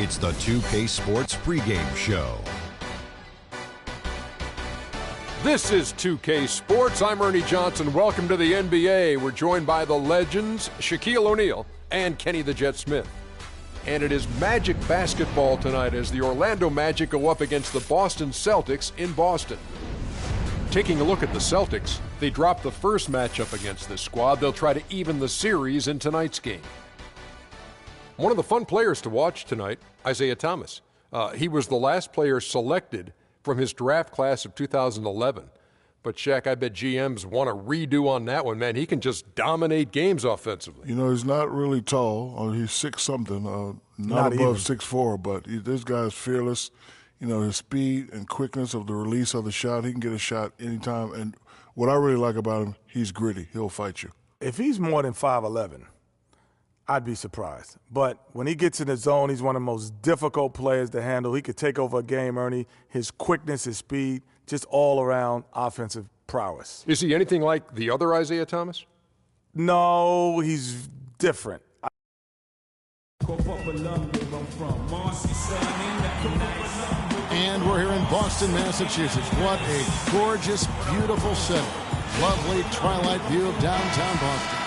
It's the 2K Sports pregame show. This is 2K Sports. I'm Ernie Johnson. Welcome to the NBA. We're joined by the legends, Shaquille O'Neal and Kenny the Jet Smith. And it is Magic basketball tonight as the Orlando Magic go up against the Boston Celtics in Boston. Taking a look at the Celtics, they dropped the first matchup against this squad. They'll try to even the series in tonight's game. One of the fun players to watch tonight, Isaiah Thomas. He was the last player selected from his draft class of 2011. But, Shaq, I bet GMs want to redo on that one, man. He can just dominate games offensively. You know, he's not really tall. He's 6-something, not above 6'4", but this guy's fearless. You know, his speed and quickness of the release of the shot, he can get a shot anytime. And what I really like about him, he's gritty. He'll fight you. If he's more than 5'11", I'd be surprised. But when he gets in the zone, he's one of the most difficult players to handle. He could take over a game, Ernie. His quickness, his speed, just all-around offensive prowess. Is he anything like the other Isaiah Thomas? No, he's different. And we're here in Boston, Massachusetts. What a gorgeous, beautiful setting. Lovely twilight view of downtown Boston.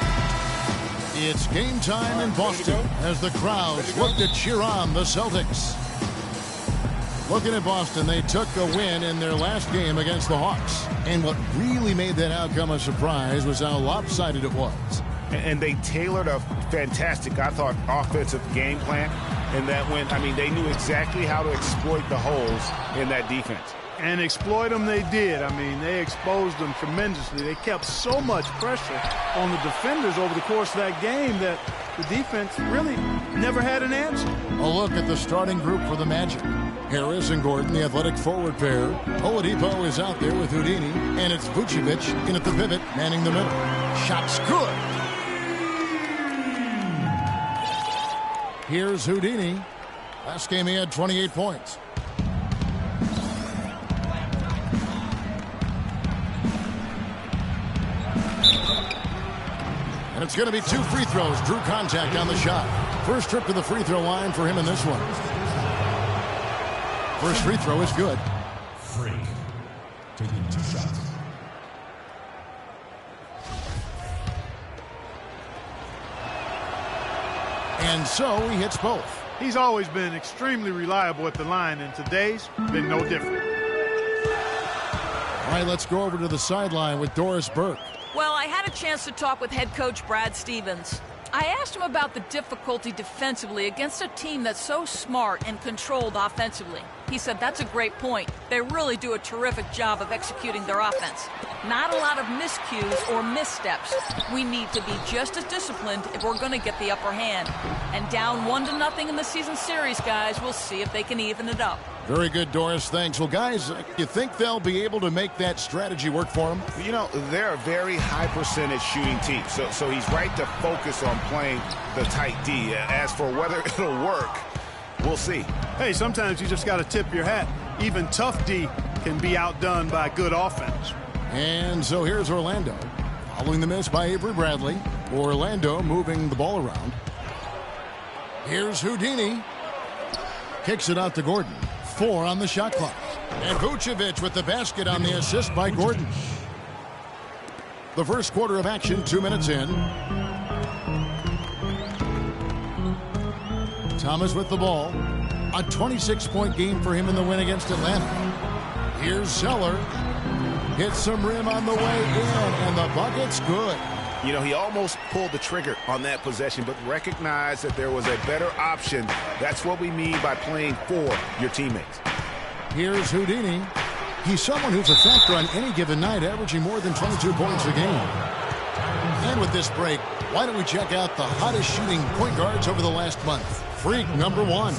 It's game time in Boston as the crowds look to cheer on the Celtics. Looking at Boston, they took a win in their last game against the Hawks. And what really made that outcome a surprise was how lopsided it was. And they tailored a fantastic, I thought, offensive game plan. And that went, they knew exactly how to exploit the holes in that defense. And exploit them they did. They exposed them tremendously. They kept so much pressure on the defenders over the course of that game that the defense really never had an answer. A look at the starting group for the Magic. Harris and Gordon, the athletic forward pair. Oladipo is out there with Houdini. And it's Vucevic in at the pivot, manning the middle. Shot's good. Here's Houdini. Last game he had 28 points. And it's going to be 2 free throws. Drew contact on the shot. First trip to the free throw line for him in this one. First free throw is good. Freak. Taking 2 shots. And so he hits both. He's always been extremely reliable at the line, and today's been no different. All right, let's go over to the sideline with Doris Burke. Well, I had a chance to talk with head coach Brad Stevens. I asked him about the difficulty defensively against a team that's so smart and controlled offensively. He said that's a great point. They really do a terrific job of executing their offense. Not a lot of miscues or missteps. We need to be just as disciplined if we're going to get the upper hand. And down 1-0 in the season series, guys, we'll see if they can even it up. Very good, Doris. Thanks. Well, guys, you think they'll be able to make that strategy work for them? You know, they're a very high percentage shooting team. So he's right to focus on playing the tight D. As for whether it'll work, we'll see. Hey, sometimes you just got to tip your hat. Even tough D can be outdone by good offense. And so here's Orlando. Following the miss by Avery Bradley. Orlando moving the ball around. Here's Houdini. Kicks it out to Gordon. 4 on the shot clock. And Vucevic with the basket on the assist by Gordon. The first quarter of action, 2 minutes in. Thomas with the ball. A 26-point game for him in the win against Atlanta. Here's Zeller. Hits some rim on the way in, and the bucket's good. You know, he almost pulled the trigger on that possession, but recognized that there was a better option. That's what we mean by playing for your teammates. Here's Houdini. He's someone who's a factor on any given night, averaging more than 22 points a game. And with this break, why don't we check out the hottest shooting point guards over the last month? Freak number 1.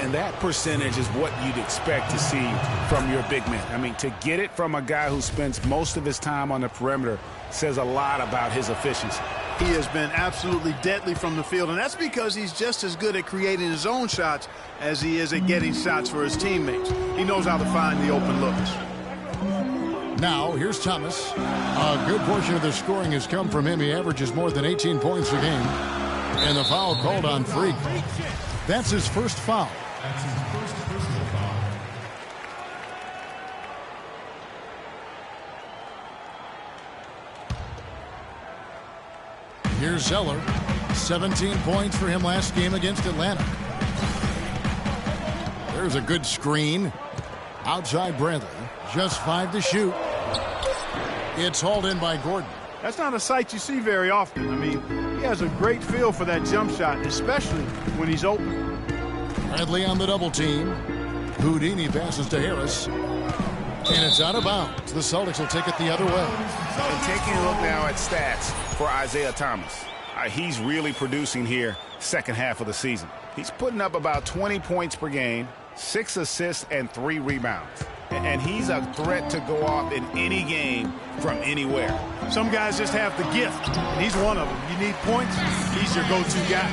And that percentage is what you'd expect to see from your big man. To get it from a guy who spends most of his time on the perimeter says a lot about his efficiency. He has been absolutely deadly from the field, and that's because he's just as good at creating his own shots as he is at getting shots for his teammates. He knows how to find the open looks. Now, here's Thomas. A good portion of the scoring has come from him. He averages more than 18 points a game. And the foul called on Freak. That's his first foul. That's his first personal foul. Here's Zeller. 17 points for him last game against Atlanta. There's a good screen. Outside Bradley. Just 5 to shoot. It's hauled in by Gordon. That's not a sight you see very often. I mean, he has a great feel for that jump shot, especially when he's open. Bradley on the double team. Houdini passes to Harris. And it's out of bounds. The Celtics will take it the other way. And taking a look now at stats for Isaiah Thomas. He's really producing here second half of the season. He's putting up about 20 points per game, 6 assists, and 3 rebounds. And he's a threat to go off in any game from anywhere. Some guys just have the gift, and he's one of them. You need points, he's your go-to guy.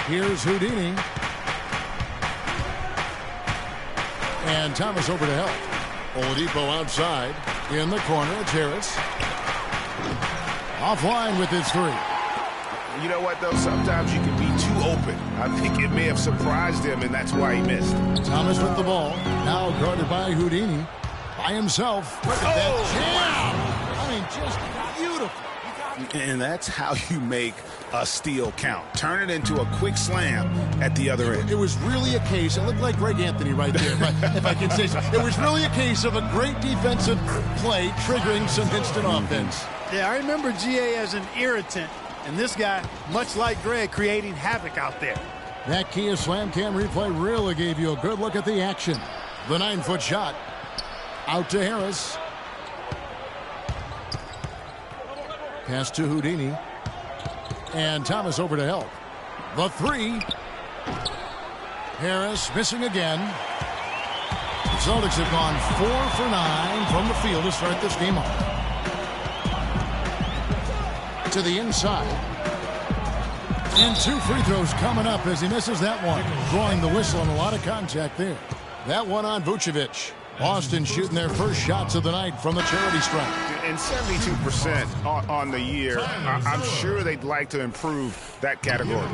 Here's Houdini. And Thomas over to help. Oladipo outside. In the corner, it's Harris. Offline with his 3. You know what, though? Sometimes you can be too open. I think it may have surprised him, and that's why he missed. Thomas with the ball. Now guarded by Houdini. By himself. Look at that jam. I mean, just beautiful. And that's how you make a steal count. Turn it into a quick slam at the other end. It was really a case. It looked like Greg Anthony right there, if I can say so. It was really a case of a great defensive play triggering some instant offense. Yeah, I remember GA as an irritant. And this guy, much like Greg, creating havoc out there. That Kia Slam Cam replay really gave you a good look at the action. The 9-foot shot. Out to Harris. Pass to Houdini. And Thomas over to help. The 3. Harris missing again. The Celtics have gone 4 for 9 from the field to start this game off. To the inside. And 2 free throws coming up as he misses that one. Drawing the whistle and a lot of contact there. That one on Vucevic. Boston shooting their first shots of the night from the charity stripe. And 72% on the year. I'm sure they'd like to improve that category.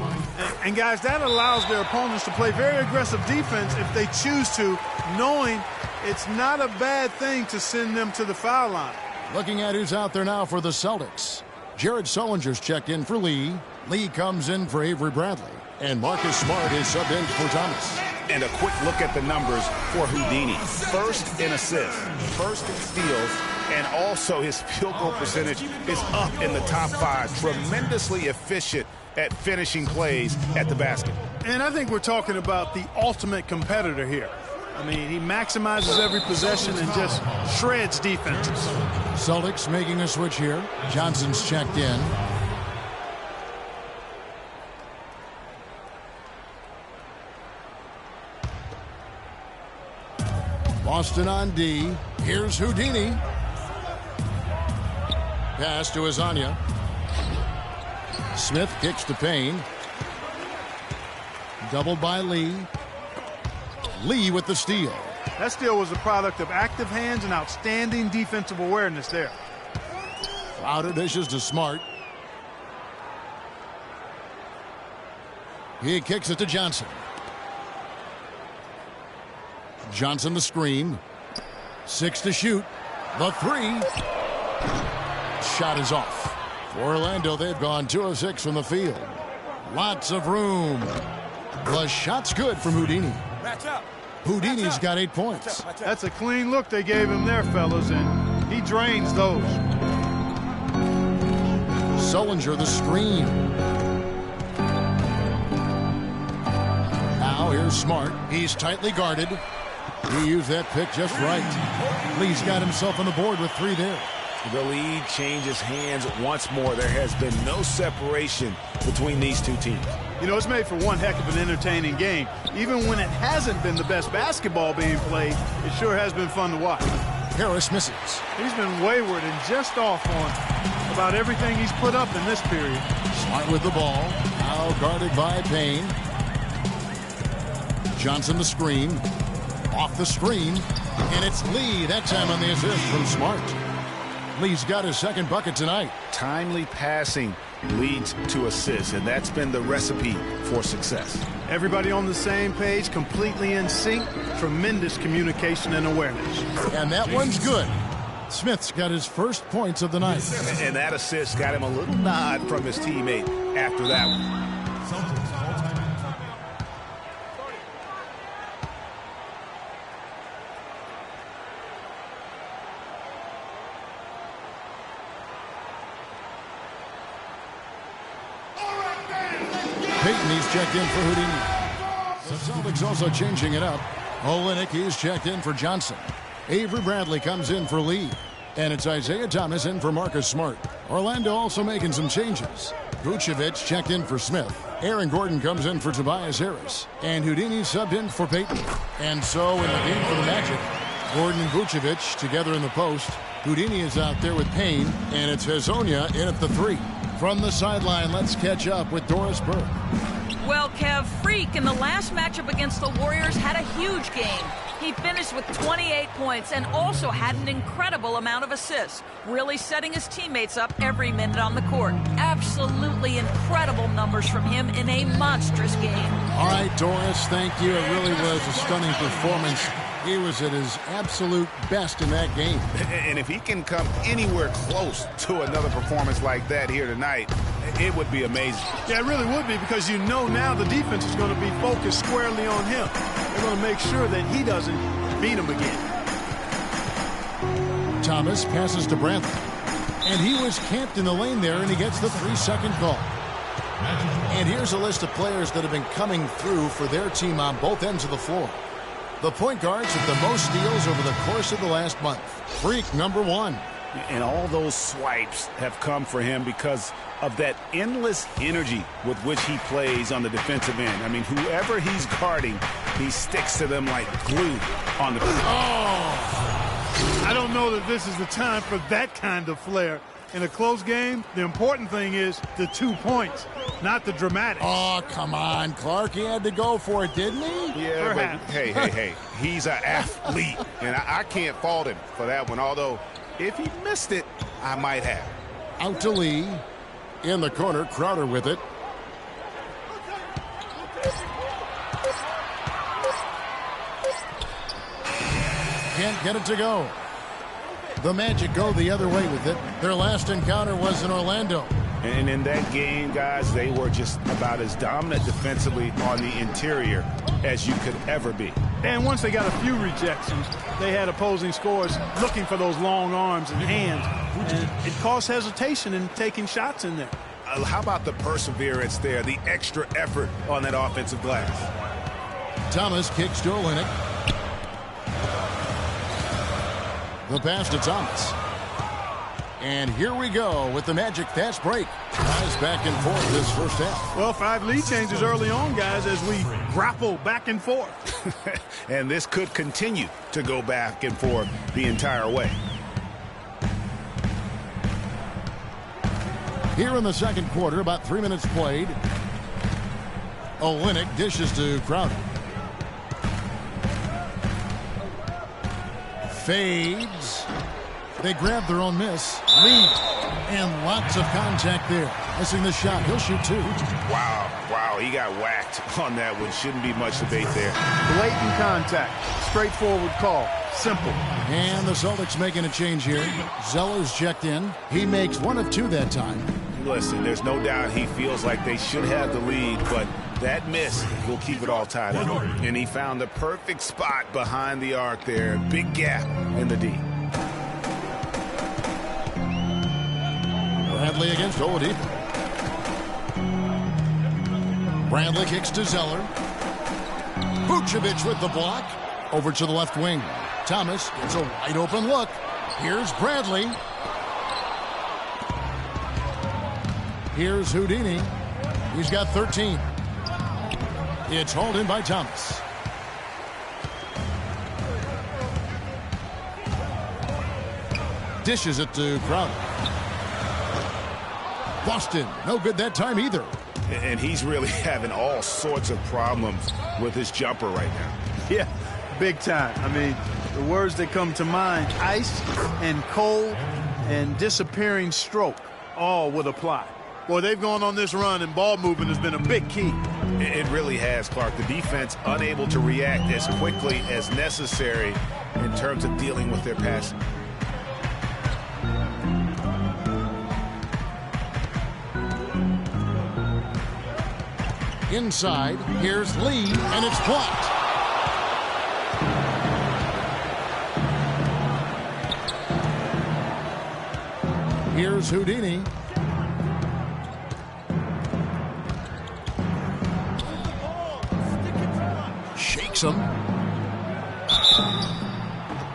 And guys, that allows their opponents to play very aggressive defense if they choose to, knowing it's not a bad thing to send them to the foul line. Looking at who's out there now for the Celtics. Jared Sullinger's checked in for Lee. Lee comes in for Avery Bradley. And Marcus Smart is subbed in for Thomas. And a quick look at the numbers for Houdini. First in assists, first in steals, and also his field goal percentage is up in the top 5. Tremendously efficient at finishing plays at the basket. And I think we're talking about the ultimate competitor here. I mean, he maximizes every possession and just shreds defenses. Celtics making a switch here. Johnson's checked in. Boston on D. Here's Houdini. Pass to Azania. Smith kicks to Payne. Doubled by Lee. Lee with the steal. That steal was a product of active hands and outstanding defensive awareness there. Crowder dishes to Smart. He kicks it to Johnson. Johnson the screen. 6 to shoot. The 3. Shot is off. For Orlando, they've gone 2 of 6 from the field. Lots of room. The shot's good from Houdini. Houdini's got 8 points. That's a clean look they gave him there, fellas, and he drains those. Sullinger the screen. Now here's Smart. He's tightly guarded. He used that pick just right. Lee's got himself on the board with 3 there. The lead changes hands once more. There has been no separation between these two teams. You know, it's made for one heck of an entertaining game. Even when it hasn't been the best basketball being played, it sure has been fun to watch. Harris misses. He's been wayward and just off on about everything he's put up in this period. Smart with the ball. Now guarded by Payne. Johnson the screen. Off the screen. And it's Lee that time on the assist from Smart. Lee's got his second bucket tonight. Timely passing leads to assists, and that's been the recipe for success. Everybody on the same page, completely in sync. Tremendous communication and awareness. And that one's good. Smith's got his first points of the night. And that assist got him a little nod from his teammate after that one. Celtics all-time in timeout. Peyton, he's checked in for Houdini. The Celtics also changing it up. Olynyk, he's checked in for Johnson. Avery Bradley comes in for Lee. And it's Isaiah Thomas in for Marcus Smart. Orlando also making some changes. Vucevic checked in for Smith. Aaron Gordon comes in for Tobias Harris. And Houdini subbed in for Peyton. And so in the game for the Magic, Gordon and Vucevic together in the post. Houdini is out there with Payne. And it's Hezonja in at the 3. From the sideline, let's catch up with Doris Burke. Well, Kev, Freak in the last matchup against the Warriors had a huge game. He finished with 28 points and also had an incredible amount of assists, really setting his teammates up every minute on the court. Absolutely incredible numbers from him in a monstrous game. All right, Doris, thank you. It really was a stunning performance. He was at his absolute best in that game. And if he can come anywhere close to another performance like that here tonight, it would be amazing. Yeah, it really would be, because you know now the defense is going to be focused squarely on him. They're going to make sure that he doesn't beat him again. Thomas passes to Bradley. And he was camped in the lane there, and he gets the 3-second call. And here's a list of players that have been coming through for their team on both ends of the floor. The point guards with the most steals over the course of the last month. Freak, number 1. And all those swipes have come for him because of that endless energy with which he plays on the defensive end. I mean, whoever he's guarding, he sticks to them like glue on the court. Oh! I don't know that this is the time for that kind of flair. In a close game, the important thing is the 2 points, not the dramatics. Oh, come on, Clark. He had to go for it, didn't he? Yeah, but hey. He's an athlete, and I can't fault him for that one. Although, if he missed it, I might have. Out to Lee. In the corner, Crowder with it. Can't get it to go. The Magic go the other way with it. Their last encounter was in Orlando. And in that game, guys, they were just about as dominant defensively on the interior as you could ever be. And once they got a few rejections, they had opposing scorers looking for those long arms and hands. And it caused hesitation in taking shots in there. How about the perseverance there, the extra effort on that offensive glass? Thomas kicks to Olynyk. The pass to Thomas. And here we go with the Magic fast break. Guys back and forth this first half. Well, 5 lead changes early on, guys, as we grapple back and forth. And this could continue to go back and forth the entire way. Here in the second quarter, about 3 minutes played. Olynyk dishes to Crowder. Fades. They grab their own miss. Lead. And lots of contact there. Missing the shot. He'll shoot 2. Wow, he got whacked on that one. Shouldn't be much debate there. Blatant contact. Straightforward call. Simple. And the Celtics making a change here. Zeller's checked in. He makes 1 of 2 that time. Listen, there's no doubt he feels like they should have the lead, but that miss will keep it all tied up. And he found the perfect spot behind the arc there. Big gap in the D. Bradley against Oladipo. Bradley kicks to Zeller. Vucevic with the block. Over to the left wing. Thomas gets a wide open look. Here's Bradley. Here's Houdini. He's got 13. It's hauled in by Thomas. Dishes it to Crowder. Boston, no good that time either. And he's really having all sorts of problems with his jumper right now. Yeah, big time. I mean, the words that come to mind, ice and cold, and disappearing stroke all would apply. Boy, they've gone on this run, and ball movement has been a big key. It really has, Clark. The defense unable to react as quickly as necessary in terms of dealing with their passing. Inside, here's Lee, and it's blocked. Here's Houdini. Shakes him.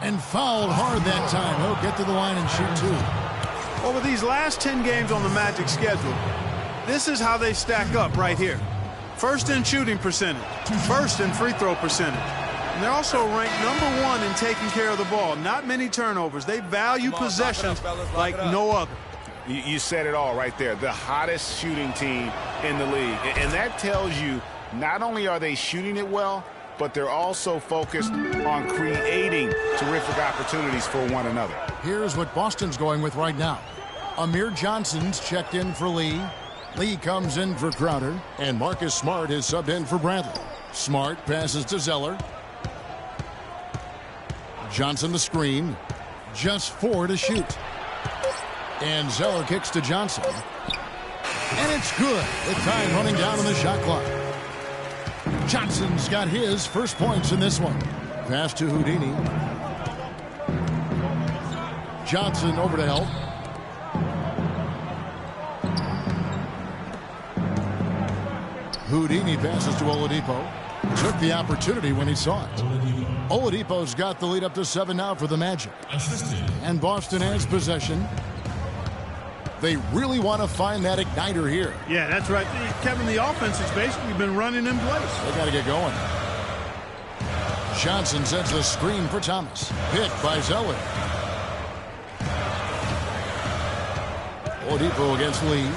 And fouled hard that time. He'll get to the line and shoot two. Over these last 10 games on the Magic schedule, this is how they stack up right here. First in shooting percentage, first in free throw percentage. And they're also ranked #1 in taking care of the ball. Not many turnovers. They value possessions like no other. You said it all right there. The hottest shooting team in the league. And that tells you not only are they shooting it well, but they're also focused on creating terrific opportunities for one another. Here's what Boston's going with right now. Amir Johnson's checked in for Lee. Lee comes in for Crowder, and Marcus Smart is subbed in for Bradley. Smart passes to Zeller. Johnson the screen. Just 4 to shoot. And Zeller kicks to Johnson. And it's good with time running down on the shot clock. Johnson's got his first points in this one. Pass to Houdini. Johnson over to help. Houdini passes to Oladipo. Took the opportunity when he saw it. Oladipo's got the lead up to 7 now for the Magic. And Boston has possession. They really want to find that igniter here. Yeah, that's right. Kevin, the offense has basically been running in place. They got to get going. Johnson sends the screen for Thomas. Picked by Zeller. Oladipo against Lee.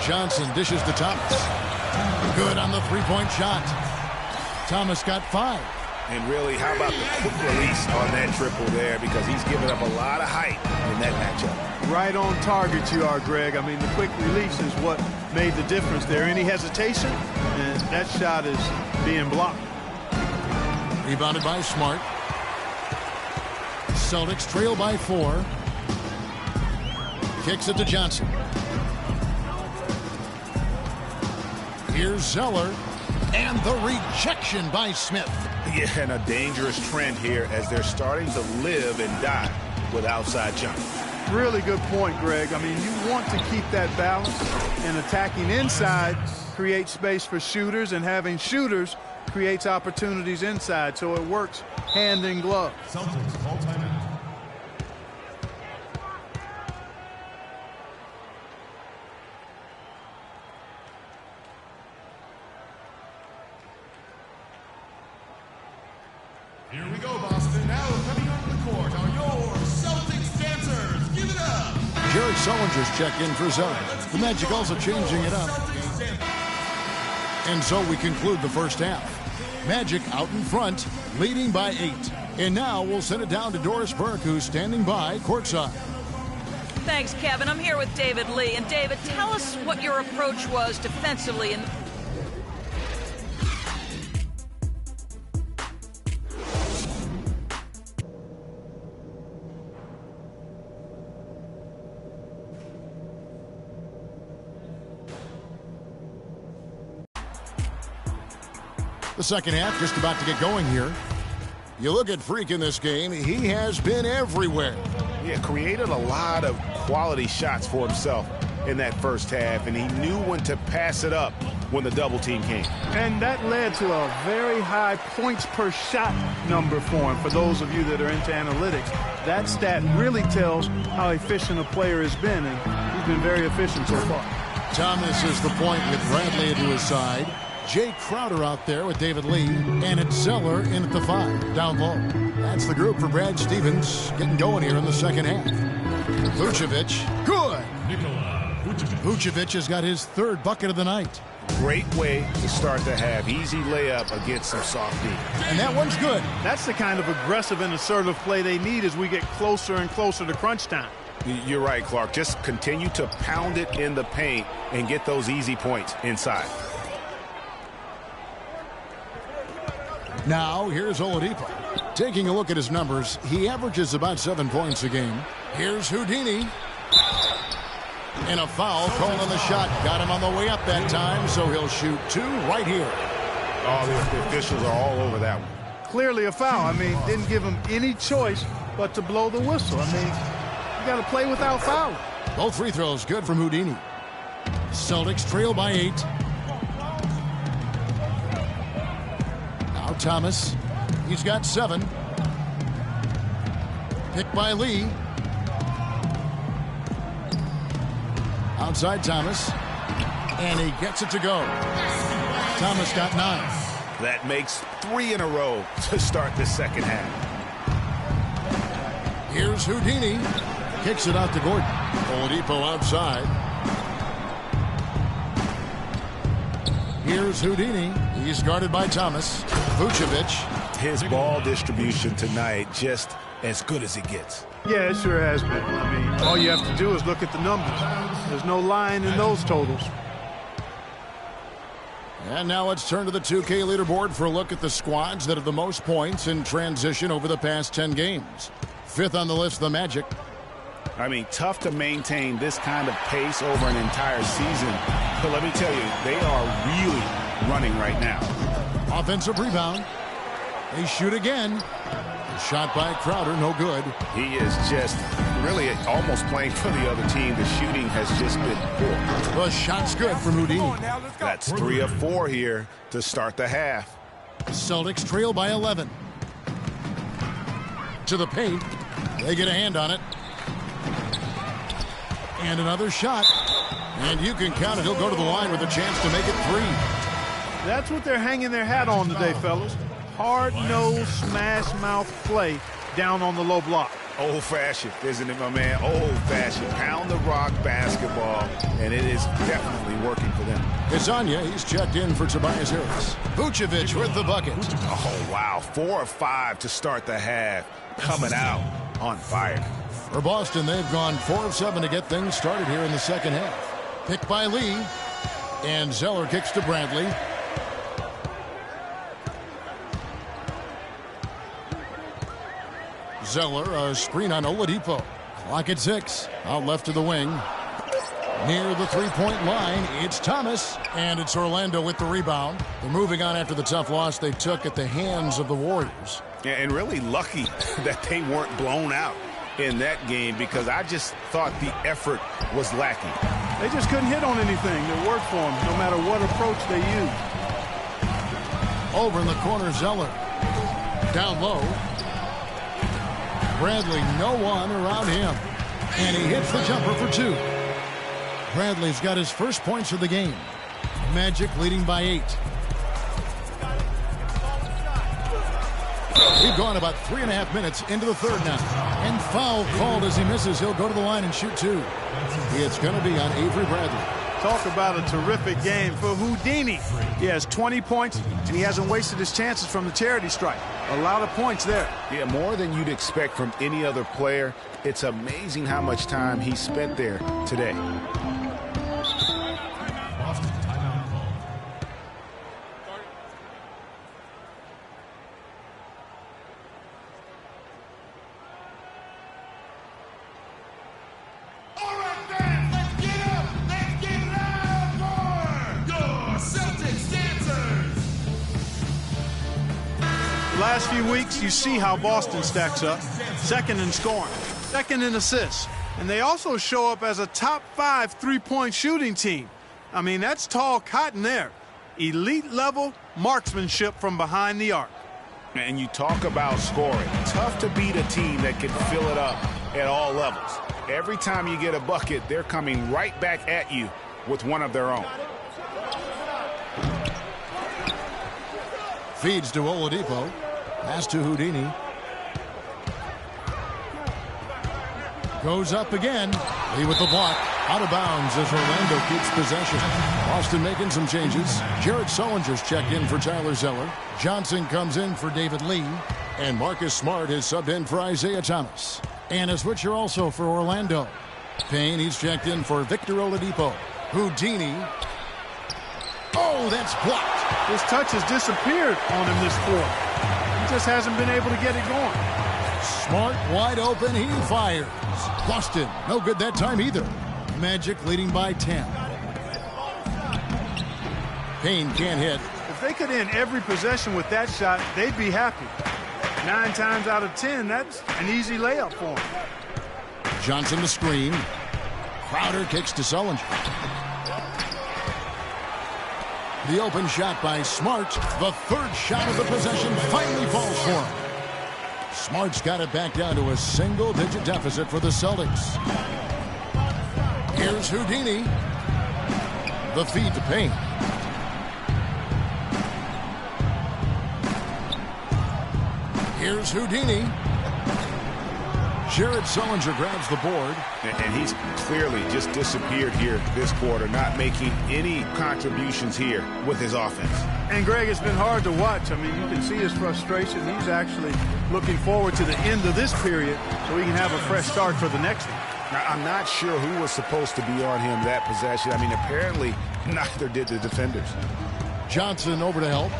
Johnson dishes to Thomas. Good on the three-point shot. Thomas got 5. And really, how about the quick release on that triple there, because he's given up a lot of height in that matchup. Right on target you are, Greg. I mean, the quick release is what made the difference there. Any hesitation, and that shot is being blocked. Rebounded by Smart. Celtics trail by 4. Kicks it to Johnson. Here's Zeller. And the rejection by Smith. Yeah, and a dangerous trend here as they're starting to live and die with outside jump. Really good point, Greg. I mean, you want to keep that balance, and attacking inside creates space for shooters, and having shooters creates opportunities inside, so it works hand in glove. Celtics all-time out. Here we go, Boston. Now coming onto the court are your Celtics dancers. Give it up. Jerry Sullinger's checked in for Zeller. The Magic also changing it up. And so we conclude the first half. Magic out in front, leading by 8. And now we'll send it down to Doris Burke, who's standing by courtside. Thanks, Kevin. I'm here with David Lee. And David, tell us what your approach was defensively in The second half just about to get going here. You look at Freak in this game, he has been everywhere. Yeah, created a lot of quality shots for himself in that first half, and he knew when to pass it up when the double team came. And that led to a very high points per shot number for him. For those of you that are into analytics, that stat really tells how efficient a player has been, and he's been very efficient so far. Thomas is the point with Bradley into his side. Jay Crowder out there with David Lee, and it's Zeller in at the 5, down low. That's the group for Brad Stevens, getting going here in the second half. Vucevic, good. Vucevic has got his 3rd bucket of the night. Great way to start the half. Easy layup against some soft D. And that one's good. That's the kind of aggressive and assertive play they need as we get closer and closer to crunch time. You're right, Clark. Just continue to pound it in the paint and get those easy points inside. Now, here's Oladipo. Taking a look at his numbers, he averages about 7 points a game. Here's Houdini. And a foul called on the shot. Got him on the way up that time, so he'll shoot 2 right here. Oh, the officials are all over that one. Clearly a foul. I mean, didn't give him any choice but to blow the whistle. I mean, you got to play without fouling. Both free throws good from Houdini. Celtics trail by 8. Now Thomas. He's got 7. Picked by Lee. Outside Thomas. And he gets it to go. Thomas got 9. That makes 3 in a row to start the second half. Here's Houdini. Kicks it out to Gordon. Oladipo outside. Here's Houdini. He's guarded by Thomas. Vucevic. His ball distribution tonight just as good as it gets. Yeah, it sure has been. I mean, all you have to do is look at the numbers. There's no lying in those totals. And now let's turn to the 2K leaderboard for a look at the squads that have the most points in transition over the past 10 games. 5th on the list, the Magic. I mean, tough to maintain this kind of pace over an entire season. But let me tell you, they are really running right now. Offensive rebound. They shoot again. Shot by Crowder, no good. He is just really almost playing for the other team. The shooting has just been poor. The shot's good from Houdini. That's 3 of 4 here to start the half. Celtics trail by 11. To the paint. They get a hand on it. And another shot. And you can count it. He'll go to the line with a chance to make it 3. That's what they're hanging their hat on today, fellas. Hard-nosed, smash-mouth play down on the low block. Old-fashioned, isn't it, my man? Old-fashioned. Pound the rock basketball, and it is definitely working for them. Kazanya, he's checked in for Tobias Harris. Vucevic with the bucket. Oh, wow. 4 of 5 to start the half. Coming out on fire. For Boston, they've gone 4 of 7 to get things started here in the second half. Picked by Lee. And Zeller kicks to Bradley. Zeller, a screen on Oladipo. Clock at 6. Out left to the wing. Near the three-point line, it's Thomas. And it's Orlando with the rebound. They're moving on after the tough loss they took at the hands of the Warriors. Yeah, and really lucky that they weren't blown out in that game, because I just thought the effort was lacking. They just couldn't hit on anything that worked for them, no matter what approach they used. Over in the corner, Zeller. Down low. Bradley, no one around him. And he hits the jumper for 2. Bradley's got his first points of the game. Magic leading by 8. We've gone about 3.5 minutes into the third now. And foul called as he misses. He'll go to the line and shoot 2. It's going to be on Avery Bradley. Talk about a terrific game for Houdini. He has 20 points, and he hasn't wasted his chances from the charity stripe. A lot of points there. Yeah, more than you'd expect from any other player. It's amazing how much time he spent there today. Last few weeks, you see how Boston stacks up. 2nd in scoring, 2nd in assists, and they also show up as a top 5 three-point shooting team. I mean, that's tall cotton there. Elite level marksmanship from behind the arc. And you talk about scoring. Tough to beat a team that can fill it up at all levels. Every time you get a bucket, they're coming right back at you with one of their own. Feeds to Oladipo. Pass to Houdini. Goes up again. Lee with the block. Out of bounds as Orlando keeps possession. Boston making some changes. Jared Sullinger's checked in for Tyler Zeller. Johnson comes in for David Lee. And Marcus Smart is subbed in for Isaiah Thomas. And a switcher also for Orlando. Payne, he's checked in for Victor Oladipo. Houdini. Oh, that's blocked. His touch has disappeared on him this quarter. He just hasn't been able to get it going. Smart, wide open, he fires. Boston, no good that time either. Magic leading by 10. Payne can't hit. If they could end every possession with that shot, they'd be happy. 9 times out of 10, that's an easy layup for him. Johnson the screen. Crowder kicks to Sullinger. The open shot by Smart. The third shot of the possession finally falls for him. Smart's got it back down to a single-digit deficit for the Celtics. Here's Houdini. The feed to Payne. Here's Houdini. Jared Sullinger grabs the board. And he's clearly just disappeared here this quarter, not making any contributions here with his offense. And, Greg, it's been hard to watch. I mean, you can see his frustration. He's actually looking forward to the end of this period so he can have a fresh start for the next one. Now, I'm not sure who was supposed to be on him that possession. I mean, apparently neither did the defenders. Johnson over to help.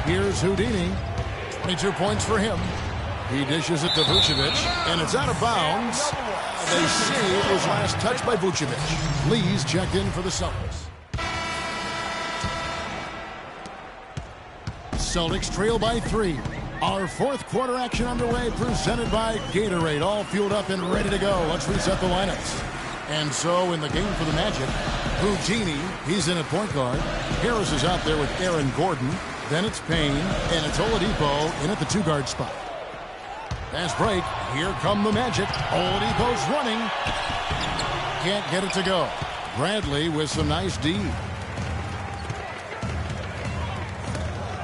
Here's Houdini. 22 points for him. He dishes it to Vucevic, and it's out of bounds. They say it was last touched by Vucevic. Lee's checked in for the Celtics. Celtics trail by 3. Our fourth quarter action underway, presented by Gatorade. All fueled up and ready to go. Let's reset the lineups. And so in the game for the Magic, Houdini, he's in at point guard. Harris is out there with Aaron Gordon. Then it's Payne, and it's Oladipo in at the 2-guard spot. Fast break. Here come the Magic. Oladipo's running. Can't get it to go. Bradley with some nice D.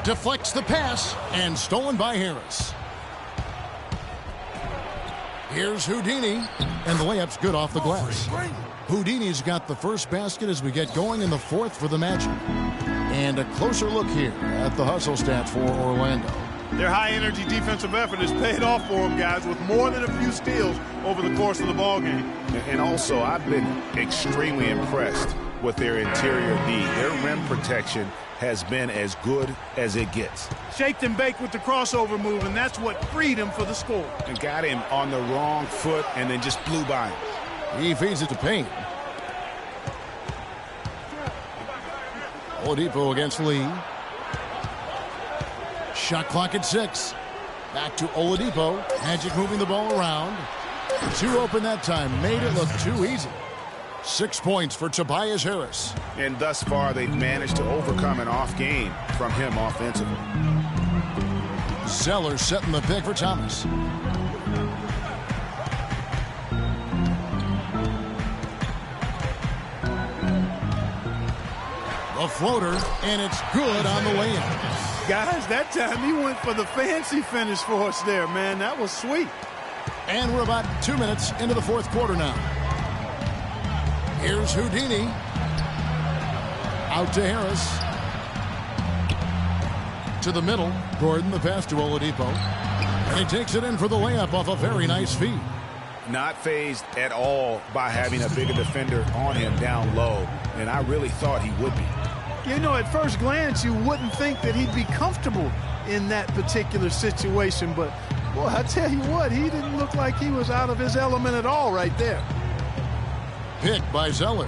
Deflects the pass, and stolen by Harris. Here's Houdini, and the layup's good off the glass. Houdini's got the first basket as we get going in the fourth for the Magic. And a closer look here at the hustle stats for Orlando. Their high-energy defensive effort has paid off for them, guys, with more than a few steals over the course of the ballgame. And also, I've been extremely impressed with their interior D. Their rim protection has been as good as it gets. Shaped and baked with the crossover move, and that's what freed him for the score. And got him on the wrong foot and then just blew by him. He feeds it to Payne. Oladipo against Lee. Shot clock at 6. Back to Oladipo. Magic moving the ball around. 2 open that time. Made it look too easy. 6 points for Tobias Harris. And thus far, they've managed to overcome an off game from him offensively. Zeller setting the pick for Thomas. A floater, and it's good on the layup. Guys, that time he went for the fancy finish for us there, man. That was sweet. And we're about 2 minutes into the fourth quarter now. Here's Houdini. Out to Harris. To the middle. Gordon, the pass to Oladipo. And he takes it in for the layup off a very nice feed. Not fazed at all by having a bigger defender on him down low. And I really thought he would be. You know, at first glance, you wouldn't think that he'd be comfortable in that particular situation. But, boy, I tell you what, he didn't look like he was out of his element at all right there. Picked by Zeller.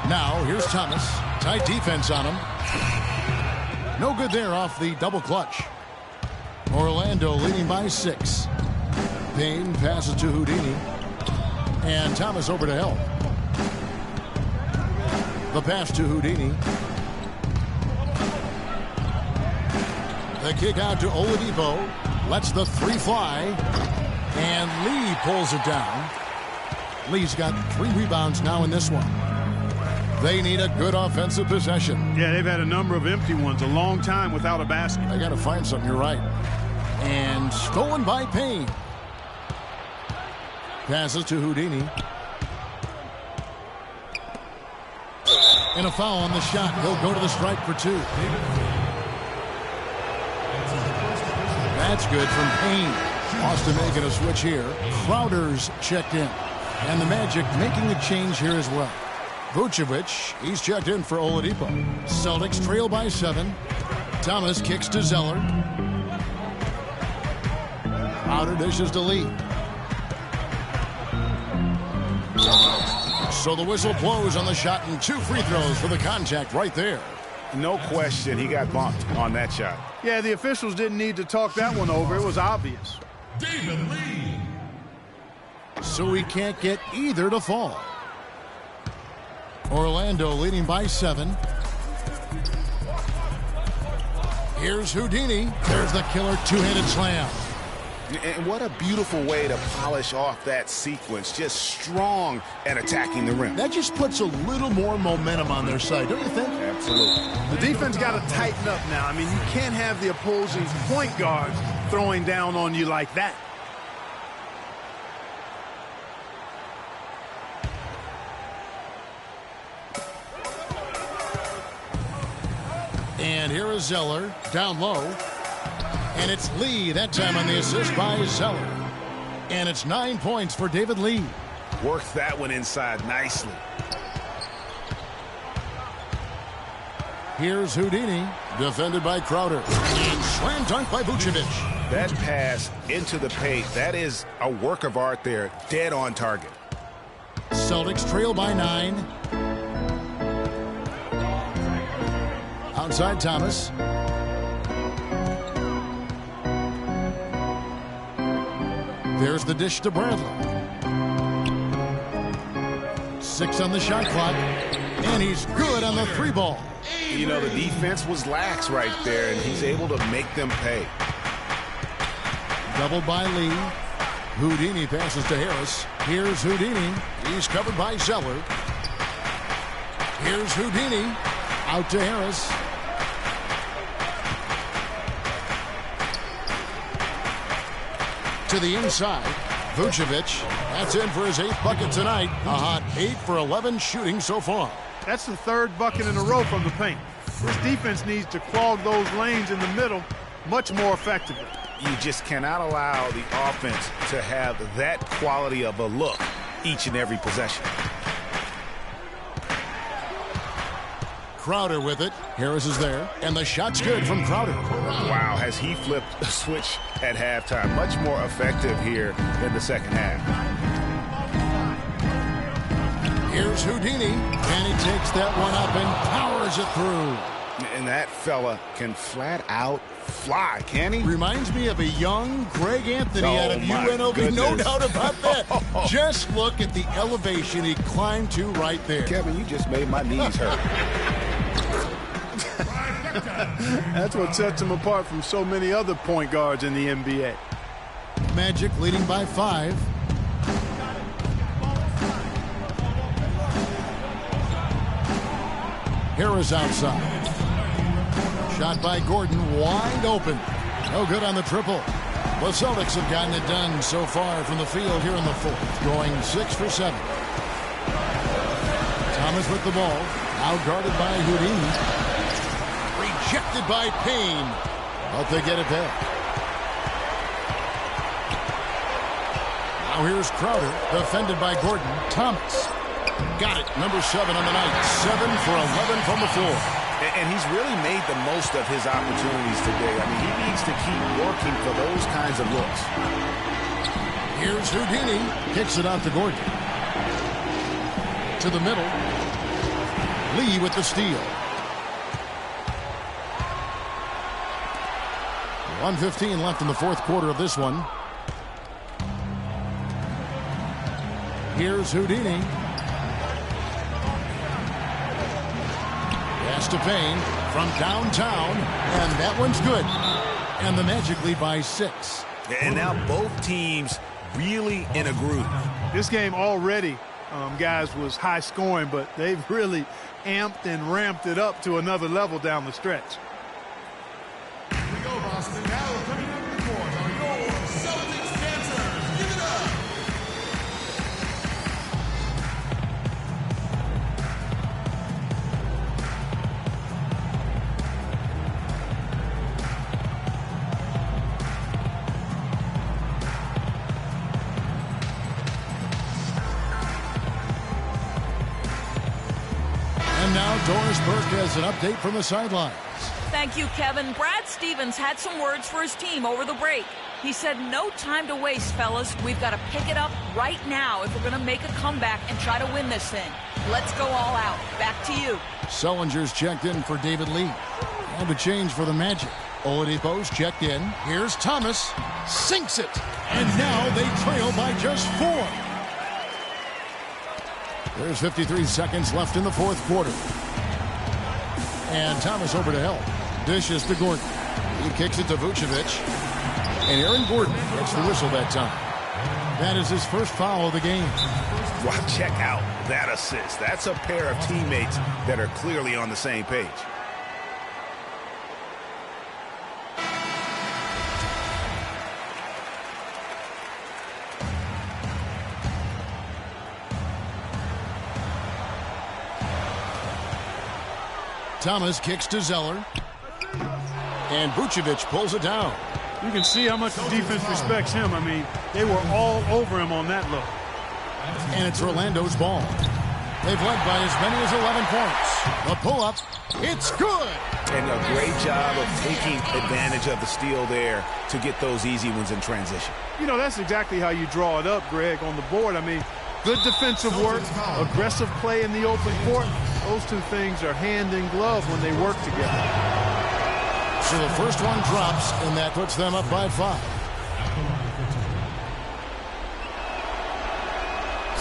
Now, here's Thomas. Tight defense on him. No good there off the double clutch. Orlando leading by 6. Payne passes to Houdini. And Thomas over to help. The pass to Houdini. The kick out to Oladipo. Lets the 3 fly. And Lee pulls it down. Lee's got 3 rebounds now in this one. They need a good offensive possession. Yeah, they've had a number of empty ones, a long time without a basket. They got to find something, you're right. And stolen by Payne. Passes to Houdini. And a foul on the shot. He'll go to the stripe for 2. That's good from Payne. Boston making a switch here. Crowder's checked in. And the Magic making a change here as well. Vucevic, he's checked in for Oladipo. Celtics trail by 7. Thomas kicks to Zeller. Crowder dishes to Lee. So the whistle blows on the shot and 2 free throws for the contact right there. No question, he got bumped on that shot. Yeah, the officials didn't need to talk that one over. It was obvious. David Lee. So we can't get either to fall. Orlando leading by 7. Here's Houdini. There's the killer two-handed slam. And what a beautiful way to polish off that sequence. Just strong and attacking the rim. That just puts a little more momentum on their side, don't you think? Absolutely. The defense got to tighten up now. I mean, you can't have the opposing point guards throwing down on you like that. And here is Zeller down low. And it's Lee that time on the assist by Zeller. And it's 9 points for David Lee. Worked that one inside nicely. Here's Houdini, defended by Crowder. And slam dunk by Vucevic. That pass into the paint, that is a work of art there. Dead on target. Celtics trail by 9. Outside Thomas. There's the dish to Bradley. 6 on the shot clock. And he's good on the 3 ball. You know, the defense was lax right there, and he's able to make them pay. Doubled by Lee. Houdini passes to Harris. Here's Houdini. He's covered by Zeller. Here's Houdini. Out to Harris. To the inside. Vucevic. That's in for his 8th bucket tonight. A hot 8 for 11 shooting so far. That's the 3rd bucket in a row from the paint. This defense needs to clog those lanes in the middle much more effectively. You just cannot allow the offense to have that quality of a look each and every possession. Crowder with it. Harris is there. And the shot's good from Crowder. Wow, has he flipped a switch at halftime. Much more effective here in the second half. Here's Houdini. And he takes that one up and powers it through. And that fella can flat out fly, can he? Reminds me of a young Greg Anthony out of UNLV. Goodness. No doubt about that. Just look at the elevation he climbed to right there. Kevin, you just made my knees hurt. That's what sets him apart from so many other point guards in the NBA. Magic leading by 5. Harris outside. Shot by Gordon, wide open. No good on the triple. The Celtics have gotten it done so far from the field here in the 4th, going 6 for 7. Thomas with the ball, now guarded by Houdini. Rejected by Payne, but they get it back. Now here's Crowder, defended by Gordon. Thomas got it, number 7 on the night. 7 for 11 from the floor. And he's really made the most of his opportunities today. I mean, he needs to keep working for those kinds of looks. Here's Houdini, kicks it out to Gordon. To the middle. Lee with the steal. 1:15 left in the 4th quarter of this one. Here's Houdini. Pass to Payne from downtown, and that one's good. And the Magic lead by 6. And now both teams really in a groove. This game already, guys, was high scoring, but they've really amped and ramped it up to another level down the stretch. Here we go, Boston. Now coming up the court are your Celtics dancers. Give it up. Doris Burke has an update from the sidelines. Thank you, Kevin. Brad Stevens had some words for his team over the break. He said, no time to waste, fellas. We've got to pick it up right now if we're going to make a comeback and try to win this thing. Let's go all out. Back to you. Sellinger's checked in for David Lee. And a change for the Magic. Oladipo's checked in. Here's Thomas. Sinks it. And now they trail by just 4. There's 53 seconds left in the fourth quarter. And Thomas over to help. Dishes to Gordon. He kicks it to Vucevic. And Aaron Gordon gets the whistle that time. That is his first foul of the game. Wow, check out that assist. That's a pair of teammates that are clearly on the same page. Thomas kicks to Zeller. And Vucevic pulls it down. You can see how much the defense respects him. I mean, they were all over him on that look. And it's Orlando's ball. They've led by as many as 11 points. The pull-up, it's good. And a great job of taking advantage of the steal there to get those easy ones in transition. You know, that's exactly how you draw it up, Greg, on the board. I mean, good defensive work, aggressive play in the open court. Those two things are hand in glove when they work together. So the first one drops, and that puts them up by 5.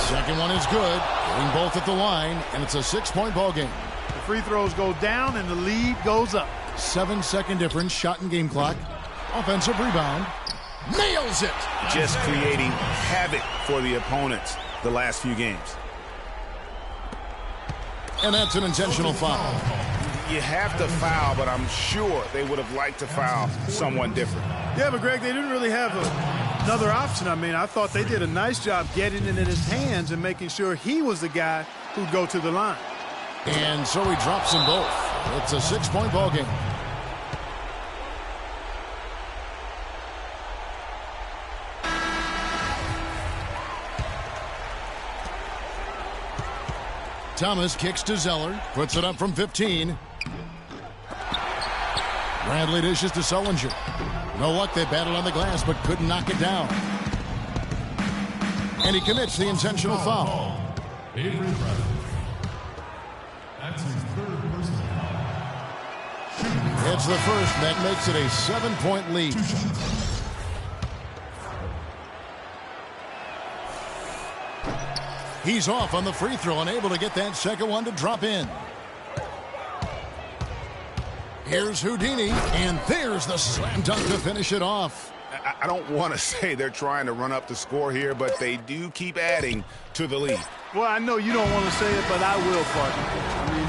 Second one is good. Getting both at the line, and it's a 6-point ball game. The free throws go down, and the lead goes up. 7-second difference, shot and game clock. Offensive rebound. Nails it! Just creating havoc for the opponents the last few games. And that's an intentional foul. You have to foul, but I'm sure they would have liked to foul someone different. Yeah, but Greg, they didn't really have another option. I mean, I thought they did a nice job getting it in his hands and making sure he was the guy who'd go to the line. And so he drops them both. It's a 6-point ball game. Thomas kicks to Zeller, puts it up from 15. Bradley dishes to Sullinger. No luck, they battled on the glass, but couldn't knock it down. And he commits the intentional foul. Avery Bradley. That's his third personal foul. It's the first, and that makes it a 7-point lead. He's off on the free throw and able to get that second one to drop in. Here's Houdini, and there's the slam dunk to finish it off. I don't want to say they're trying to run up the score here, but they do keep adding to the lead. Well, I know you don't want to say it, but I will, partner. I mean,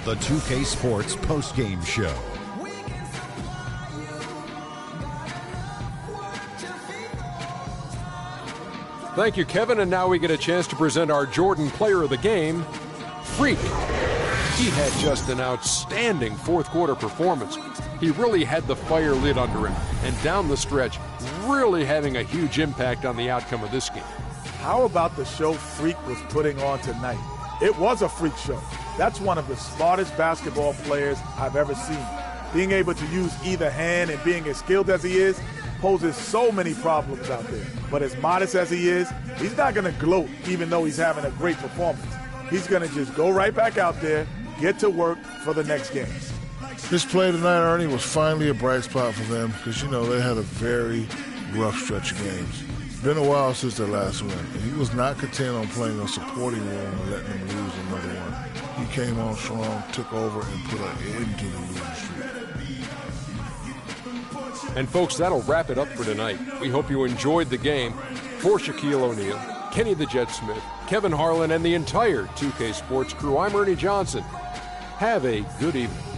The 2K Sports postgame show. Thank you, Kevin. And now we get a chance to present our Jordan Player of the Game, Freak. He had just an outstanding fourth quarter performance. He really had the fire lit under him, and down the stretch, really having a huge impact on the outcome of this game. How about the show Freak was putting on tonight? It was a freak show. That's one of the smartest basketball players I've ever seen. Being able to use either hand and being as skilled as he is poses so many problems out there. But as modest as he is, he's not going to gloat even though he's having a great performance. He's going to just go right back out there, get to work for the next game. This play tonight, Ernie, was finally a bright spot for them because, you know, they had a very rough stretch of games. It's been a while since their last win, and he was not content on playing a supporting role and letting them lose another one. He came on strong, took over, and put an end to the losing streak. And folks, that'll wrap it up for tonight. We hope you enjoyed the game. For Shaquille O'Neal, Kenny the Jet Smith, Kevin Harlan, and the entire 2K Sports crew, I'm Ernie Johnson. Have a good evening.